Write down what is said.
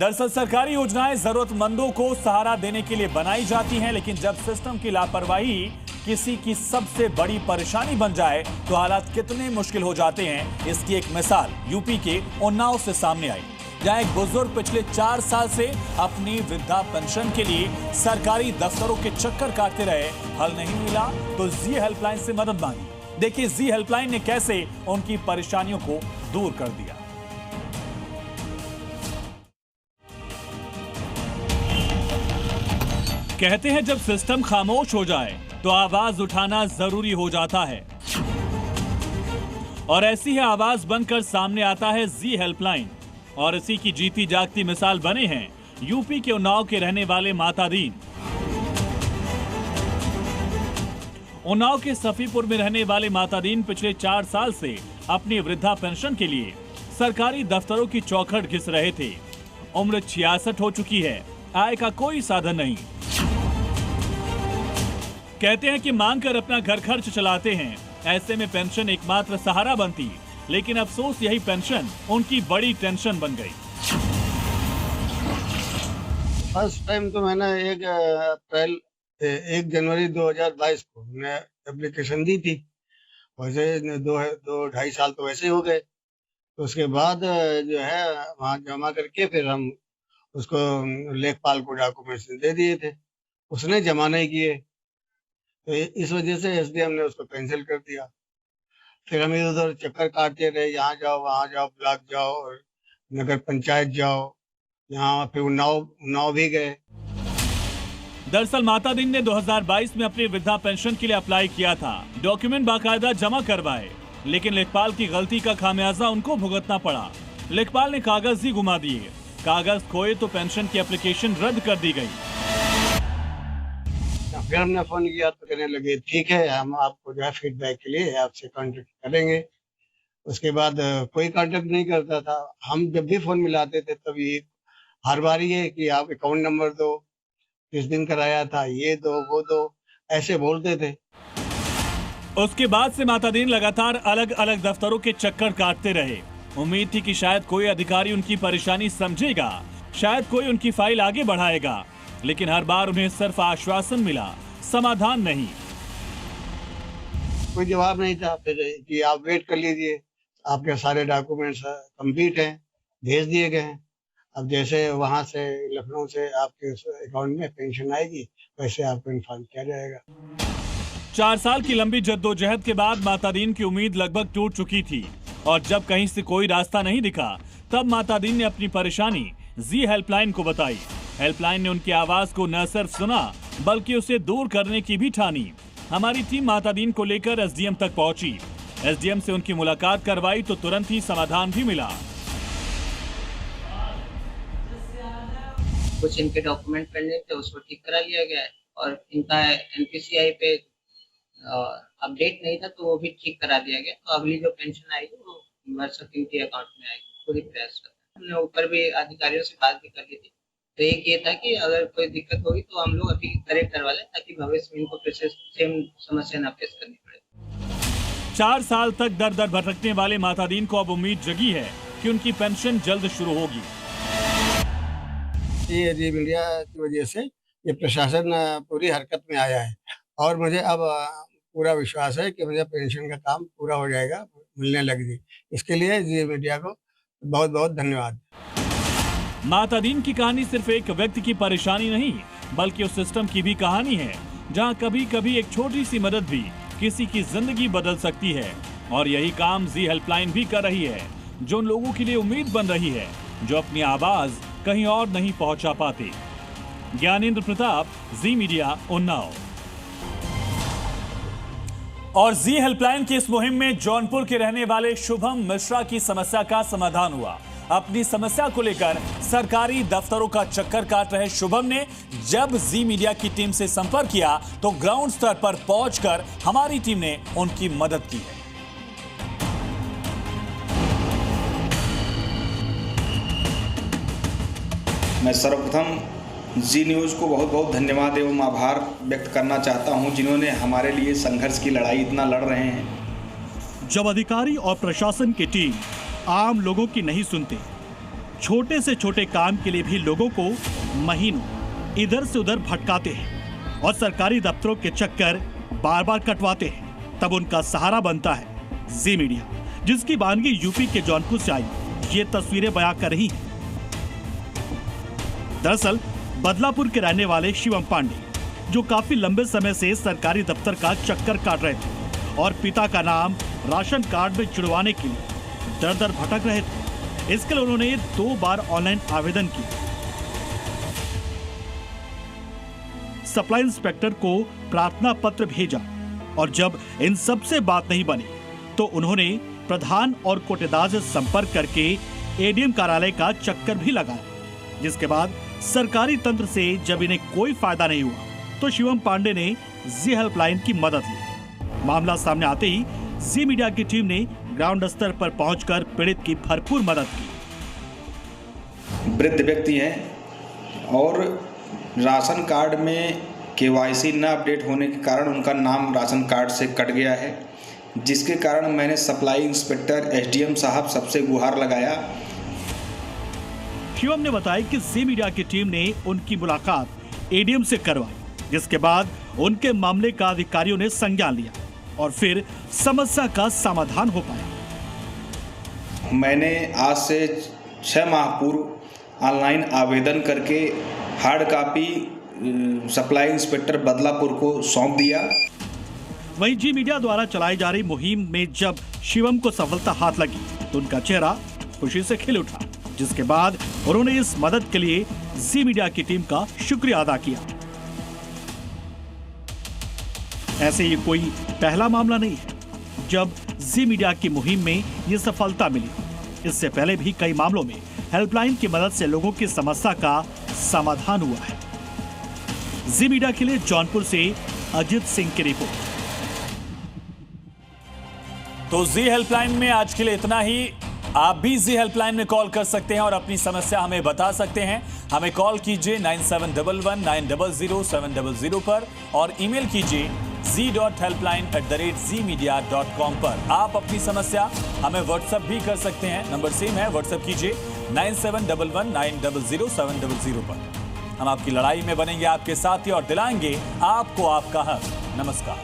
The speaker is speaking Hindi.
दरअसल सरकारी योजनाएं जरूरतमंदों को सहारा देने के लिए बनाई जाती हैं, लेकिन जब सिस्टम की लापरवाही किसी की सबसे बड़ी परेशानी बन जाए तो हालात कितने मुश्किल हो जाते हैं। इसकी एक मिसाल यूपी के उन्नाव से सामने आई, जहां एक बुजुर्ग पिछले 4 साल से अपनी वृद्धा पेंशन के लिए सरकारी दफ्तरों के चक्कर काटते रहे। हल नहीं मिला तो जी हेल्पलाइन से मदद मांगी। देखिए जी हेल्पलाइन ने कैसे उनकी परेशानियों को दूर कर दिया। कहते हैं जब सिस्टम खामोश हो जाए तो आवाज उठाना जरूरी हो जाता है, और ऐसी ही आवाज बनकर सामने आता है जी हेल्पलाइन। और इसी की जीती जागती मिसाल बने हैं यूपी के उन्नाव के रहने वाले माता दीन। उन्नाव के सफीपुर में रहने वाले माता दीन पिछले 4 साल से अपनी वृद्धा पेंशन के लिए सरकारी दफ्तरों की चौखट घिस रहे थे। उम्र 66 हो चुकी है, आय का कोई साधन नहीं। कहते हैं कि मांग कर अपना घर खर्च चलाते हैं, ऐसे में पेंशन एकमात्र सहारा बनती, लेकिन अफसोस यही पेंशन उनकी बड़ी टेंशन बन गई। फर्स्ट टाइम तो मैंने 1 जनवरी 2022 को मैं एप्लीकेशन दी थी। वैसे 2-2.5 साल तो वैसे ही हो गए। तो उसके बाद जो है वहाँ जमा करके फिर हम उसको लेखपाल को डॉक्यूमेंट्स दे दिए थे, उसने जमा नहीं किए, तो इस वजह से एसडीएम ने उसको कैंसिल कर दिया। फिर हम इधर उधर चक्कर काटते रहे, यहाँ जाओ वहाँ जाओ, ब्लॉक जाओ, नगर पंचायत जाओ, यहाँ फिर उन्नाव भी गए। दरअसल माता दीन ने 2022 में अपनी वृद्धा पेंशन के लिए अप्लाई किया था, डॉक्यूमेंट बाकायदा जमा करवाए, लेकिन लेखपाल की गलती का खामियाजा उनको भुगतना पड़ा। लेखपाल ने कागज ही गुमा दिए, कागज खोए तो पेंशन की एप्लीकेशन रद्द कर दी गई। फिर हमने फोन किया तो कहने लगे ठीक है, हम आपको जो है फीडबैक के लिए आपसे कांटेक्ट करेंगे। उसके बाद कोई कांटेक्ट नहीं करता था। हम जब भी फोन मिलाते थे तब ये हर बार ये कि आप अकाउंट नंबर दो, किस दिन कराया था, ये दो वो दो, ऐसे बोलते थे। उसके बाद से माता दीन लगातार अलग अलग दफ्तरों के चक्कर काटते रहे। उम्मीद थी कि शायद कोई अधिकारी उनकी परेशानी समझेगा, शायद कोई उनकी फाइल आगे बढ़ाएगा, लेकिन हर बार उन्हें सिर्फ आश्वासन मिला, समाधान नहीं। कोई जवाब नहीं था। फिर कि आप वेट कर लीजिए, आपके सारे डॉक्यूमेंट्स कंप्लीट हैं, भेज दिए गए हैं। अब जैसे वहां से लखनऊ से आपके अकाउंट में पेंशन आएगी वैसे आपको इन्फॉर्म किया जाएगा। 4 साल की लंबी जद्दोजहद के बाद माता दीन की उम्मीद लगभग टूट चुकी थी, और जब कहीं से कोई रास्ता नहीं दिखा तब माता दीन ने अपनी परेशानी जी हेल्पलाइन को बताई। हेल्पलाइन ने उनकी आवाज को न सिर्फ सुना बल्कि उसे दूर करने की भी ठानी। हमारी टीम माता दीन को लेकर एसडीएम तक पहुंची। एसडीएम से उनकी मुलाकात करवाई तो तुरंत ही समाधान भी मिला। कुछ इनके डॉक्यूमेंट पेंडिंग थे, उसको ठीक करा लिया गया है, और इनका एनपीसीआई पे अपडेट नहीं था तो वो भी ठीक करा दिया गया। तो अगली जो पेंशन आएगी वो इनके अकाउंट में आएगी। पूरी प्रयास करते हैं। हमने ऊपर भी अधिकारियों से बात भी कर ली थी, तो एक ये था कि अगर कोई दिक्कत होगी तो हम लोग अभी करेक्ट करवा लें, ताकि भविष्य में इनको फिर से सेम समस्या न फेस करनी पड़े। 4 साल तक दर दर भटकने वाले माता दीन को अब उम्मीद जगी है कि उनकी पेंशन जल्द शुरू होगी। ये जी मीडिया की वजह से ये प्रशासन पूरी हरकत में आया है, और मुझे अब पूरा विश्वास है कि मुझे पेंशन का काम पूरा हो जाएगा, मिलने लगेगी। इसके लिए जी मीडिया को बहुत बहुत धन्यवाद। माता दीन की कहानी सिर्फ एक व्यक्ति की परेशानी नहीं, बल्कि उस सिस्टम की भी कहानी है, जहां कभी कभी एक छोटी सी मदद भी किसी की जिंदगी बदल सकती है। और यही काम जी हेल्पलाइन भी कर रही है, जो उन लोगों के लिए उम्मीद बन रही है जो अपनी आवाज कहीं और नहीं पहुंचा पाते। ज्ञानेंद्र प्रताप, जी मीडिया, उन्नाव। और जी हेल्पलाइन की इस मुहिम में जौनपुर के रहने वाले शुभम मिश्रा की समस्या का समाधान हुआ। अपनी समस्या को लेकर सरकारी दफ्तरों का चक्कर काट रहे शुभम ने जब जी मीडिया की टीम से संपर्क किया तो ग्राउंड स्तर पर पहुंचकर हमारी टीम ने उनकी मदद की है। मैं सर्वप्रथम जी न्यूज़ को बहुत बहुत धन्यवाद एवं आभार व्यक्त करना चाहता हूं, जिन्होंने हमारे लिए संघर्ष की लड़ाई इतना लड़ रहे हैं। जब अधिकारी और प्रशासन की टीम आम लोगों की नहीं सुनते, छोटे से छोटे काम के लिए भी लोगों को महीनों इधर से उधर भटकाते हैं और सरकारी दफ्तरों के चक्कर बार बार कटवाते हैं। तब उनका सहारा बनता है जी मीडिया, जिसकी बानगी यूपी के जौनपुर से आई ये तस्वीरें बयां कर रही हैं। दरअसल बदलापुर के रहने वाले शिवम पांडे, जो काफी लंबे समय से सरकारी दफ्तर का चक्कर काट रहे थे और पिता का नाम राशन कार्ड में जुड़वाने के लिए दर दर भटक रहे थे, इसके लिए उन्होंने 2 बार ऑनलाइन आवेदन किया। सप्लाई इंस्पेक्टर को प्रार्थना पत्र भेजा और जब इन सब से बात नहीं बनी तो उन्होंने प्रधान और कोटेदार से संपर्क करके एडीएम कार्यालय का चक्कर भी लगाया, जिसके बाद सरकारी तंत्र से जब इन्हें कोई फायदा नहीं हुआ तो शिवम पांडे ने जी हेल्पलाइन की मदद ली। मामला सामने आते ही जी मीडिया की टीम ने ग्राउंड स्तर पर पहुंचकर पीड़ित की भरपूर मदद की। वृद्ध व्यक्ति हैं और राशन कार्ड में केवाईसी न अपडेट होने के कारण उनका नाम राशन कार्ड से कट गया है, जिसके कारण मैंने सप्लाई इंस्पेक्टर एसडीएम साहब सबसे गुहार लगाया। शिवम ने बताया कि जी मीडिया की टीम ने उनकी मुलाकात एडीएम से करवाई, जिसके बाद उनके मामले का अधिकारियों ने संज्ञान लिया और फिर समस्या का समाधान हो पाया। मैंने आज से 6 माह पूर्व ऑनलाइन आवेदन करके hard copy supply inspector Badlapur को सौंप दिया। वहीं जी मीडिया द्वारा चलाई जा रही मुहिम में जब शिवम को सफलता हाथ लगी तो उनका चेहरा खुशी से खिल उठा, जिसके बाद उन्होंने इस मदद के लिए जी मीडिया की टीम का शुक्रिया अदा किया। ऐसे ये कोई पहला मामला नहीं है जब जी मीडिया की मुहिम में ये सफलता मिली। इससे पहले भी कई मामलों में हेल्पलाइन की मदद से लोगों की समस्या का समाधान हुआ है। जी मीडिया के लिए जौनपुर से अजित सिंह की रिपोर्ट। तो जी हेल्पलाइन में आज के लिए इतना ही। आप भी जी हेल्पलाइन में कॉल कर सकते हैं और अपनी समस्या हमें बता सकते हैं। हमें कॉल कीजिए 9711900700 पर और ईमेल कीजिए z.helpline@zmedia.com पर। आप अपनी समस्या हमें व्हाट्सएप भी कर सकते हैं, नंबर सेम है, व्हाट्सएप कीजिए 9711900700 पर। हम आपकी लड़ाई में बनेंगे आपके साथी और दिलाएंगे आपको आपका हक। नमस्कार।